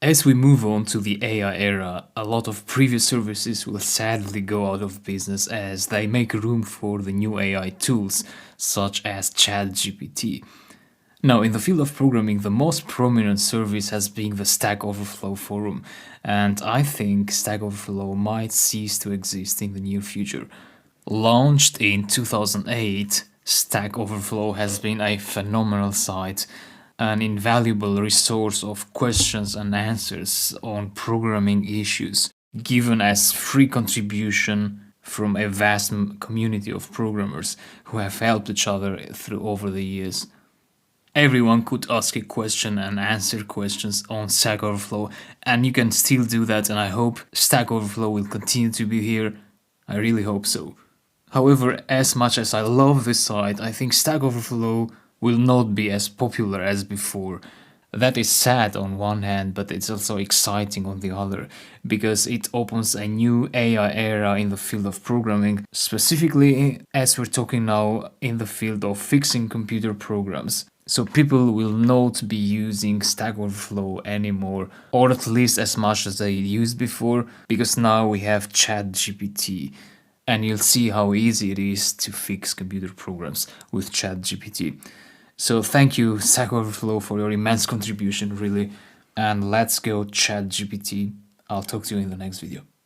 As we move on to the AI era, a lot of previous services will sadly go out of business as they make room for the new AI tools, such as ChatGPT. Now, in the field of programming, the most prominent service has been the StackOverflow forum, and I think StackOverflow might cease to exist in the near future. Launched in 2008, StackOverflow has been a phenomenal site, an invaluable resource of questions and answers on programming issues, given as free contribution from a vast community of programmers who have helped each other through over the years. Everyone could ask a question and answer questions on Stack Overflow, and you can still do that, and I hope Stack Overflow will continue to be here. I really hope so. However, as much as I love this site, I think Stack Overflow will not be as popular as before. That is sad on one hand, but it's also exciting on the other, because it opens a new AI era in the field of programming, specifically as we're talking now in the field of fixing computer programs. So people will not be using Stack Overflow anymore, or at least as much as they used before, because now we have ChatGPT. And you'll see how easy it is to fix computer programs with ChatGPT. So thank you, Stack Overflow, for your immense contribution, really. And let's go ChatGPT. I'll talk to you in the next video.